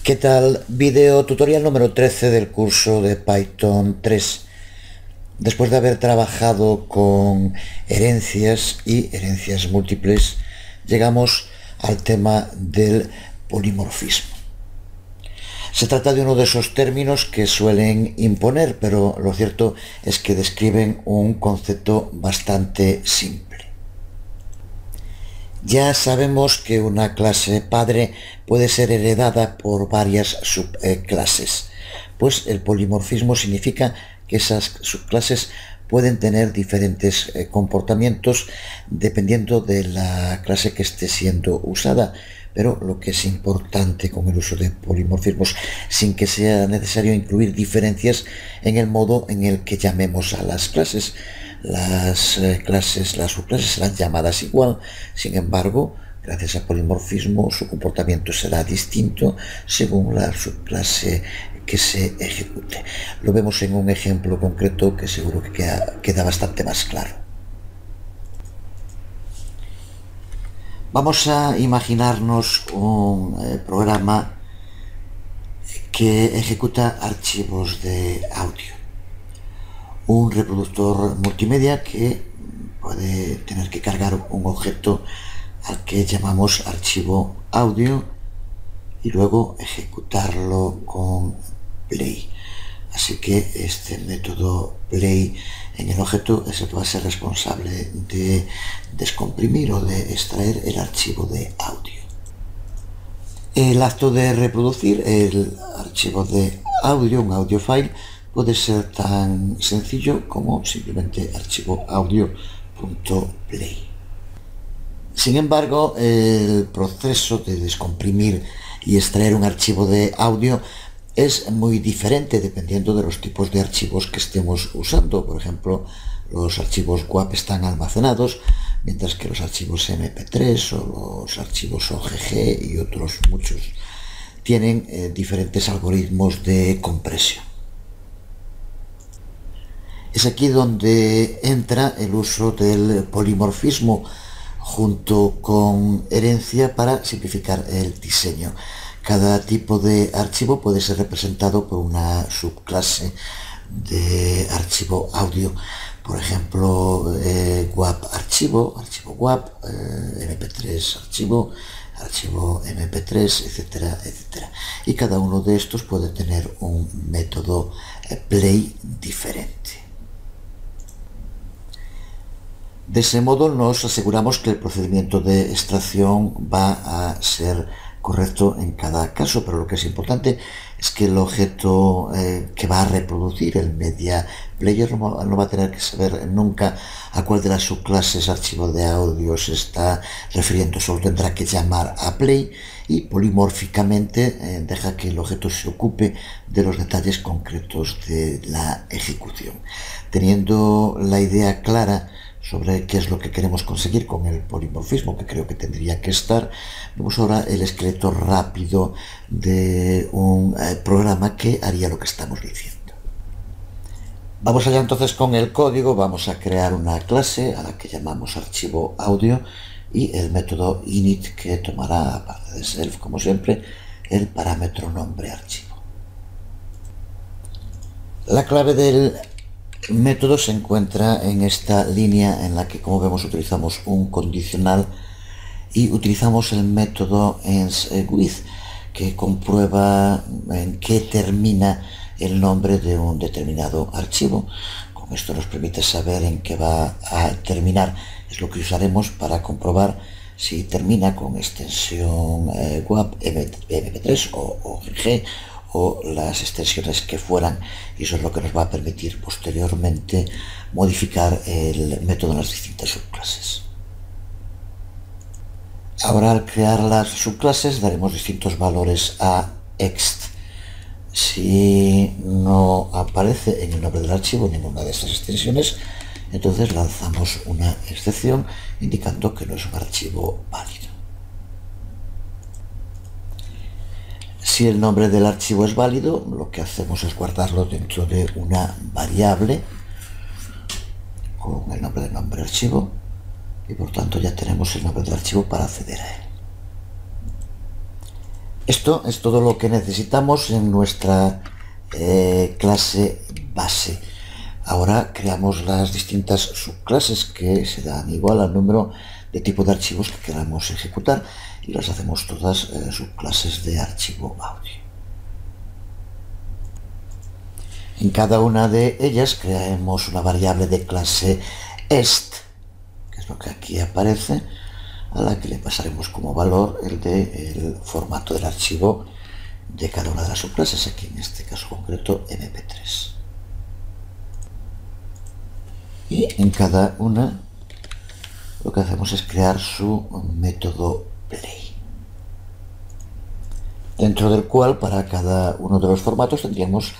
¿Qué tal? Video tutorial número 13 del curso de Python 3. Después de haber trabajado con herencias y herencias múltiples, llegamos al tema del polimorfismo. Se trata de uno de esos términos que suelen imponer, pero lo cierto es que describen un concepto bastante simple. Ya sabemos que una clase padre puede ser heredada por varias subclases, pues el polimorfismo significa que esas subclases pueden tener diferentes comportamientos dependiendo de la clase que esté siendo usada, pero lo que es importante con el uso de polimorfismos, sin que sea necesario incluir diferencias en el modo en el que llamemos a las clases. Las subclases serán llamadas igual, sin embargo, gracias al polimorfismo, su comportamiento será distinto según la subclase que se ejecute. Lo vemos en un ejemplo concreto que seguro que queda bastante más claro. Vamos a imaginarnos un programa que ejecuta archivos de audio. Un reproductor multimedia que puede tener que cargar un objeto al que llamamos archivo audio y luego ejecutarlo con play. Así que este método play en el objeto es el que va a ser responsable de descomprimir o de extraer el archivo de audio. El acto de reproducir el archivo de audio, un audio file, puede ser tan sencillo como simplemente archivo audio.play. Sin embargo, el proceso de descomprimir y extraer un archivo de audio es muy diferente dependiendo de los tipos de archivos que estemos usando. Por ejemplo, los archivos WAP están almacenados, mientras que los archivos MP3 o los archivos OGG y otros muchos tienen diferentes algoritmos de compresión. Es aquí donde entra el uso del polimorfismo junto con herencia para simplificar el diseño. Cada tipo de archivo puede ser representado por una subclase de archivo audio. Por ejemplo, WAP archivo WAP, MP3 archivo MP3, etcétera, etcétera. Y cada uno de estos puede tener un método play diferente. De ese modo nos aseguramos que el procedimiento de extracción va a ser correcto en cada caso, pero lo que es importante es que el objeto que va a reproducir el media player no va a tener que saber nunca a cuál de las subclases archivo de audio se está refiriendo, solo tendrá que llamar a play y polimórficamente deja que el objeto se ocupe de los detalles concretos de la ejecución. Teniendo la idea clara sobre qué es lo que queremos conseguir con el polimorfismo, que creo que tendría que estar, vemos ahora el esqueleto rápido de un programa que haría lo que estamos diciendo. Vamos allá entonces con el código. Vamos a crear una clase a la que llamamos archivo audio y el método init, que tomará, aparte de self como siempre, el parámetro nombre archivo. La clave del método se encuentra en esta línea en la que, como vemos, utilizamos un condicional y utilizamos el método ends_with, que comprueba en qué termina el nombre de un determinado archivo. Con esto nos permite saber en qué va a terminar. Es lo que usaremos para comprobar si termina con extensión WAP, MP3 o OGG o las extensiones que fueran, y eso es lo que nos va a permitir posteriormente modificar el método en las distintas subclases. Ahora, al crear las subclases, daremos distintos valores a ext. Si no aparece en el nombre del archivo ninguna de estas extensiones, entonces lanzamos una excepción indicando que no es un archivo válido. Si el nombre del archivo es válido, lo que hacemos es guardarlo dentro de una variable con el nombre del archivo, y por tanto ya tenemos el nombre del archivo para acceder a él. Esto es todo lo que necesitamos en nuestra clase base. Ahora creamos las distintas subclases que se dan igual al número de tipo de archivos que queramos ejecutar y las hacemos todas subclases de archivo audio. En cada una de ellas crearemos una variable de clase est, que es lo que aquí aparece, a la que le pasaremos como valor el formato del archivo de cada una de las subclases, aquí en este caso concreto MP3. Y en cada una lo que hacemos es crear su método play, dentro del cual para cada uno de los formatos tendríamos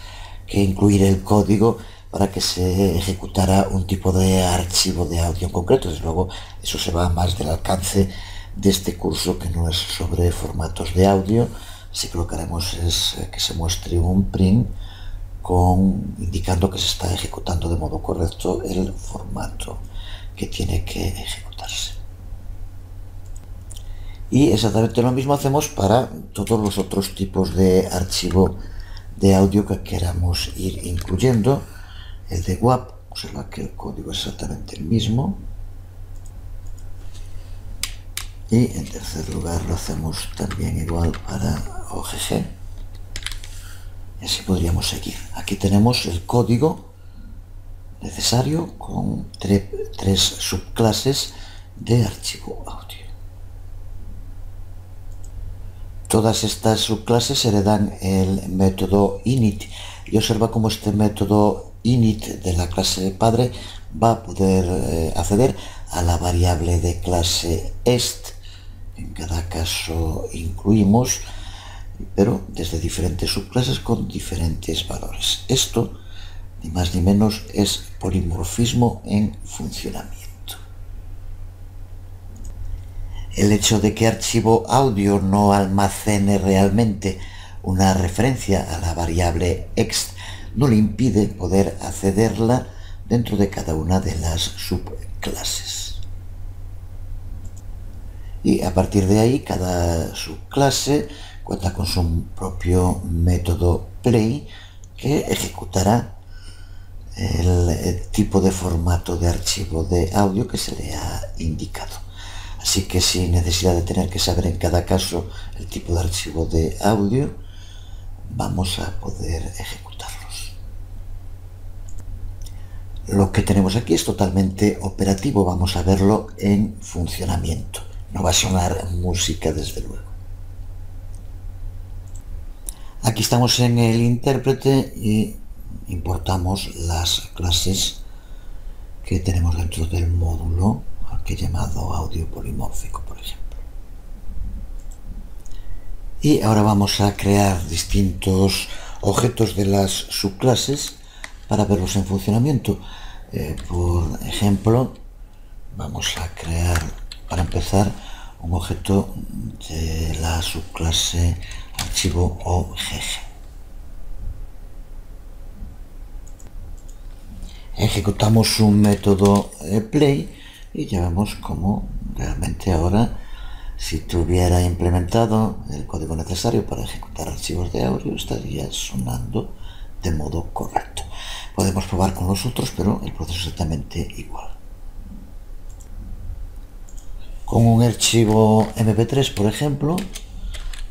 que incluir el código para que se ejecutara un tipo de archivo de audio en concreto. Desde luego eso se va más del alcance de este curso, que no es sobre formatos de audio. Así que lo que haremos es que se muestre un print indicando que se está ejecutando de modo correcto el formato que tiene que ejecutarse. Y exactamente lo mismo hacemos para todos los otros tipos de archivo de audio que queramos ir incluyendo. El de WAP, observa que el código es exactamente el mismo. Y en tercer lugar lo hacemos también igual para OGG. Y así podríamos seguir. Aquí tenemos el código necesario con tres subclases de archivo audio. Todas estas subclases heredan el método init y observa cómo este método init de la clase padre va a poder acceder a la variable de clase est. En cada caso incluimos, pero desde diferentes subclases con diferentes valores. Esto, ni más ni menos, es polimorfismo en funcionamiento. El hecho de que archivo audio no almacene realmente una referencia a la variable ext no le impide poder accederla dentro de cada una de las subclases. Y a partir de ahí, cada subclase cuenta con su propio método play que ejecutará el tipo de formato de archivo de audio que se le ha indicado. Así que sin necesidad de tener que saber en cada caso el tipo de archivo de audio, vamos a poder ejecutarlos. Lo que tenemos aquí es totalmente operativo, vamos a verlo en funcionamiento. No va a sonar música, desde luego. Aquí estamos en el intérprete y importamos las clases que tenemos dentro del módulo, que he llamado audio polimórfico, por ejemplo. Y ahora vamos a crear distintos objetos de las subclases para verlos en funcionamiento. Por ejemplo, vamos a crear, para empezar, un objeto de la subclase archivo OGG. Ejecutamos un método play y ya vemos cómo realmente ahora, si tuviera implementado el código necesario para ejecutar archivos de audio, estaría sonando de modo correcto. Podemos probar con los otros, pero el proceso es exactamente igual. Con un archivo MP3, por ejemplo,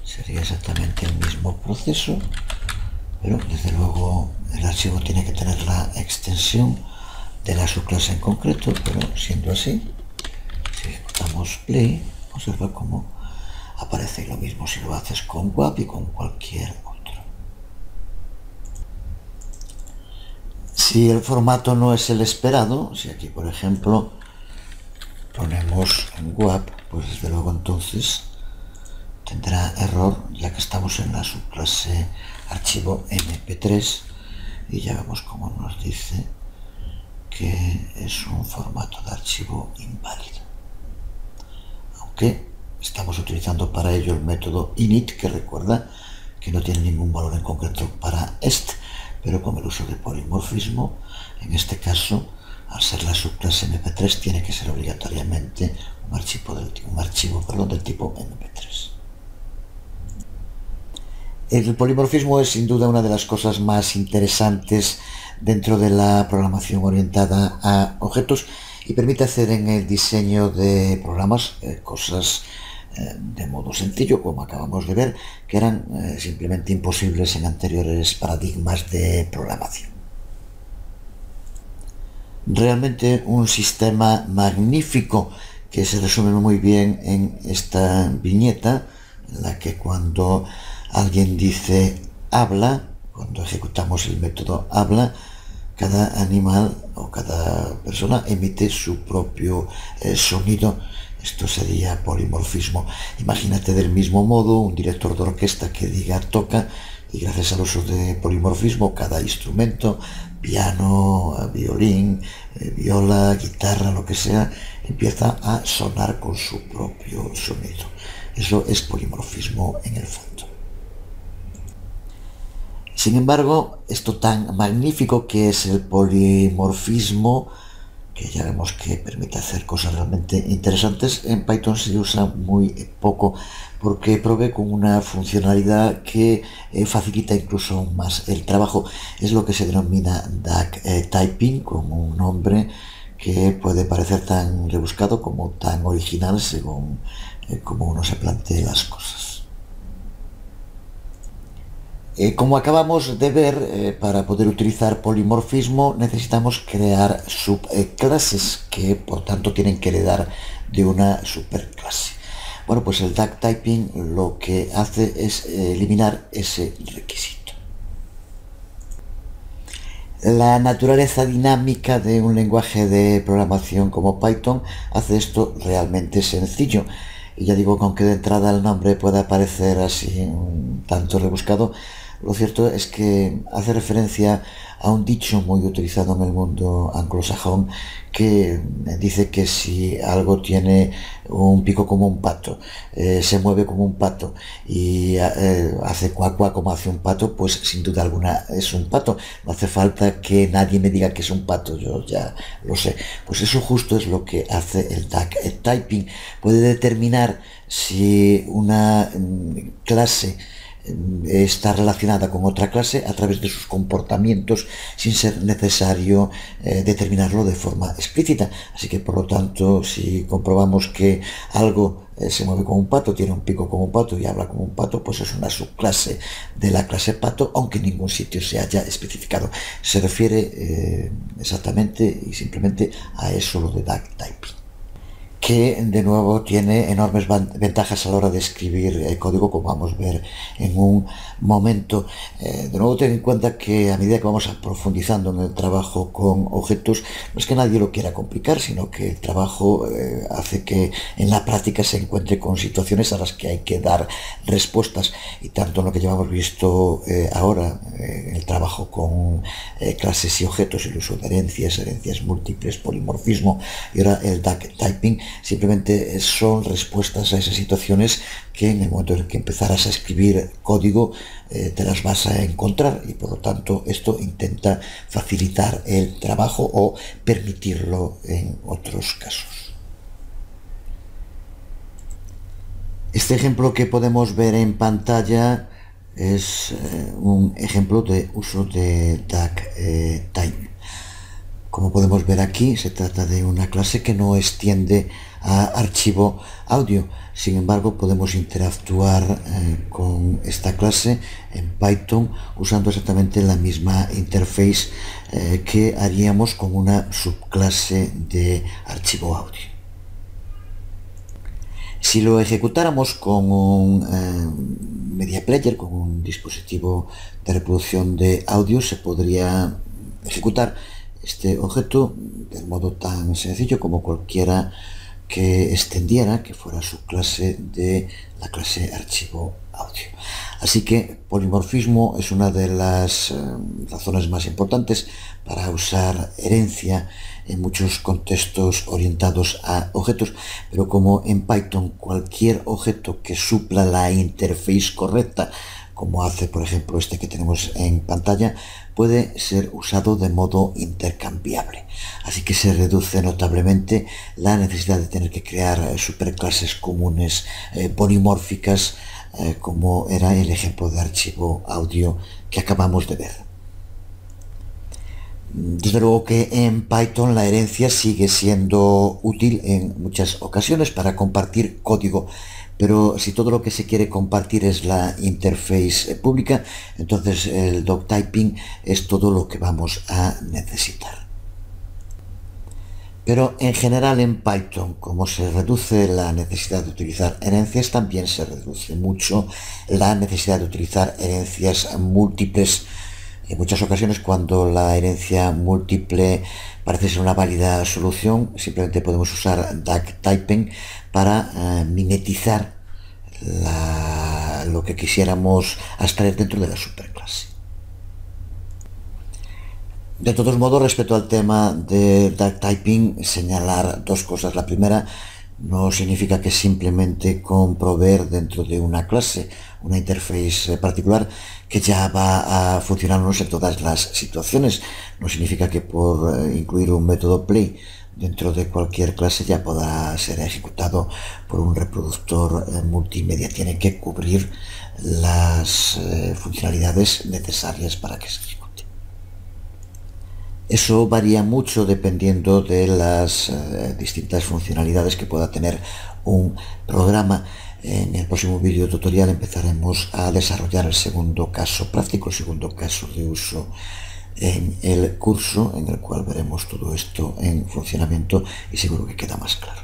sería exactamente el mismo proceso, pero desde luego el archivo tiene que tener la extensión de la subclase en concreto, pero siendo así, si ejecutamos play, observa cómo aparece lo mismo si lo haces con WAP y con cualquier otro. Si el formato no es el esperado, si aquí por ejemplo ponemos en WAP, pues desde luego entonces tendrá error, ya que estamos en la subclase archivo MP3 y ya vemos cómo nos dice que es un formato de archivo inválido, aunque estamos utilizando para ello el método init, que recuerda que no tiene ningún valor en concreto para est, pero con el uso de polimorfismo, en este caso, al ser la subclase MP3, tiene que ser obligatoriamente un archivo del tipo MP3. El polimorfismo es sin duda una de las cosas más interesantes dentro de la programación orientada a objetos y permite hacer en el diseño de programas cosas de modo sencillo, como acabamos de ver, que eran simplemente imposibles en anteriores paradigmas de programación. Realmente un sistema magnífico que se resume muy bien en esta viñeta, en la que cuando alguien dice habla, cuando ejecutamos el método habla, cada animal o cada persona emite su propio sonido. Esto sería polimorfismo. Imagínate del mismo modo un director de orquesta que diga toca, y gracias al uso de polimorfismo cada instrumento, piano, violín, viola, guitarra, lo que sea, empieza a sonar con su propio sonido. Eso es polimorfismo en el fondo. Sin embargo, esto tan magnífico que es el polimorfismo, que ya vemos que permite hacer cosas realmente interesantes, en Python se usa muy poco porque provee con una funcionalidad que facilita incluso aún más el trabajo. Es lo que se denomina duck typing, como un nombre que puede parecer tan rebuscado como tan original según como uno se plantee las cosas. Como acabamos de ver, para poder utilizar polimorfismo necesitamos crear subclases que por tanto tienen que heredar de una superclase. Bueno, pues el duck typing lo que hace es eliminar ese requisito. La naturaleza dinámica de un lenguaje de programación como Python hace esto realmente sencillo. Y ya digo que aunque de entrada el nombre pueda parecer así un tanto rebuscado, lo cierto es que hace referencia a un dicho muy utilizado en el mundo anglosajón que dice que si algo tiene un pico como un pato, se mueve como un pato y hace cuac cuac como hace un pato, pues sin duda alguna es un pato. No hace falta que nadie me diga que es un pato, yo ya lo sé. Pues eso justo es lo que hace el duck typing. Puede determinar si una clase está relacionada con otra clase a través de sus comportamientos sin ser necesario determinarlo de forma explícita. Así que por lo tanto, si comprobamos que algo se mueve como un pato, tiene un pico como un pato y habla como un pato, pues es una subclase de la clase pato, aunque en ningún sitio se haya especificado. Se refiere exactamente y simplemente a eso lo de duck typing, que de nuevo tiene enormes ventajas a la hora de escribir código, como vamos a ver en un momento. De nuevo ten en cuenta que a medida que vamos profundizando en el trabajo con objetos, no es que nadie lo quiera complicar, sino que el trabajo hace que en la práctica se encuentre con situaciones a las que hay que dar respuestas, y tanto en lo que llevamos visto ahora, en el trabajo con clases y objetos, el uso de herencias múltiples, polimorfismo, y ahora el duck typing, simplemente son respuestas a esas situaciones que en el momento en que empezarás a escribir código te las vas a encontrar, y por lo tanto esto intenta facilitar el trabajo o permitirlo en otros casos. Este ejemplo que podemos ver en pantalla es un ejemplo de uso de duck typing. Como podemos ver aquí, se trata de una clase que no extiende a archivo audio. Sin embargo, podemos interactuar con esta clase en Python usando exactamente la misma interface que haríamos con una subclase de archivo audio. Si lo ejecutáramos con un media player, con un dispositivo de reproducción de audio, se podría ejecutar este objeto de modo tan sencillo como cualquiera que extendiera, que fuera su clase de la clase archivo audio. Así que polimorfismo es una de las razones más importantes para usar herencia en muchos contextos orientados a objetos, pero como en Python cualquier objeto que supla la interface correcta, como hace por ejemplo este que tenemos en pantalla, puede ser usado de modo intercambiable. Así que se reduce notablemente la necesidad de tener que crear superclases comunes polimórficas como era el ejemplo de archivo audio que acabamos de ver. Desde luego que en Python la herencia sigue siendo útil en muchas ocasiones para compartir código, pero si todo lo que se quiere compartir es la interface pública, entonces el doctyping es todo lo que vamos a necesitar. Pero en general en Python, como se reduce la necesidad de utilizar herencias, también se reduce mucho la necesidad de utilizar herencias múltiples. En muchas ocasiones, cuando la herencia múltiple parece ser una válida solución, simplemente podemos usar doctyping para mimetizar lo que quisiéramos abstraer dentro de la superclase. De todos modos, respecto al tema de doctyping, señalar dos cosas. La primera, no significa que simplemente con proveer dentro de una clase una interface particular que ya va a funcionarnos en todas las situaciones. No significa que por incluir un método play dentro de cualquier clase ya pueda ser ejecutado por un reproductor multimedia. Tiene que cubrir las funcionalidades necesarias para que se ejecute. Eso varía mucho dependiendo de las distintas funcionalidades que pueda tener un programa. En el próximo vídeo tutorial empezaremos a desarrollar el segundo caso práctico, el segundo caso de uso en el curso, en el cual veremos todo esto en funcionamiento y seguro que queda más claro.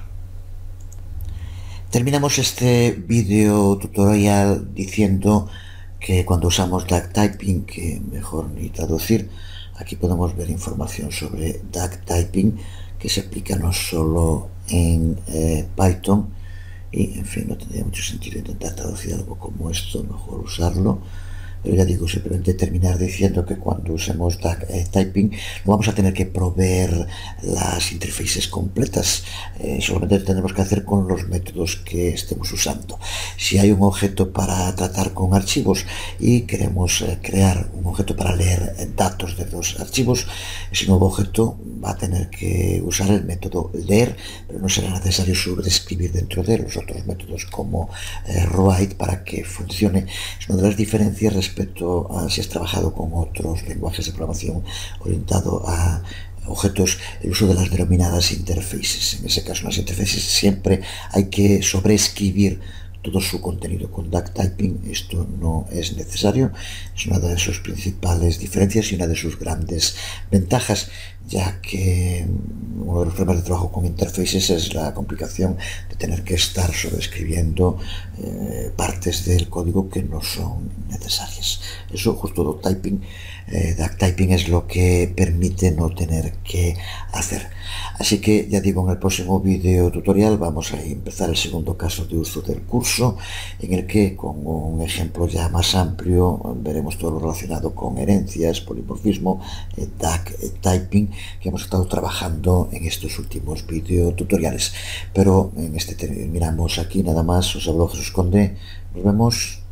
Terminamos este vídeo tutorial diciendo que cuando usamos doctyping, que mejor ni traducir, aquí podemos ver información sobre doctyping que se aplica no solo en Python, y en fin, no tendría mucho sentido intentar traducir algo como esto, mejor usarlo. Pero ya digo, simplemente terminar diciendo que cuando usemos doctyping no vamos a tener que proveer las interfaces completas, solamente tenemos que hacer con los métodos que estemos usando. Si hay un objeto para tratar con archivos y queremos crear un objeto para leer datos de los archivos, ese nuevo objeto va a tener que usar el método leer, pero no será necesario sobreescribir dentro de los otros métodos como write para que funcione. Es una de las diferencias respecto a si has trabajado con otros lenguajes de programación orientado a objetos, el uso de las denominadas interfaces. En ese caso, las interfaces siempre hay que sobreescribir todo su contenido. Con doctyping esto no es necesario. Es una de sus principales diferencias y una de sus grandes ventajas, ya que uno de los problemas de trabajo con interfaces es la complicación de tener que estar sobreescribiendo partes del código que no son necesarias. Eso justo doctyping es lo que permite no tener que hacer. Así que ya digo, en el próximo vídeo tutorial vamos a empezar el segundo caso de uso del curso, en el que con un ejemplo ya más amplio veremos todo lo relacionado con herencias, polimorfismo, doctyping, que hemos estado trabajando en estos últimos vídeo tutoriales. Pero en este terminamos aquí nada más. Os hablo Jesús Conde. Nos vemos.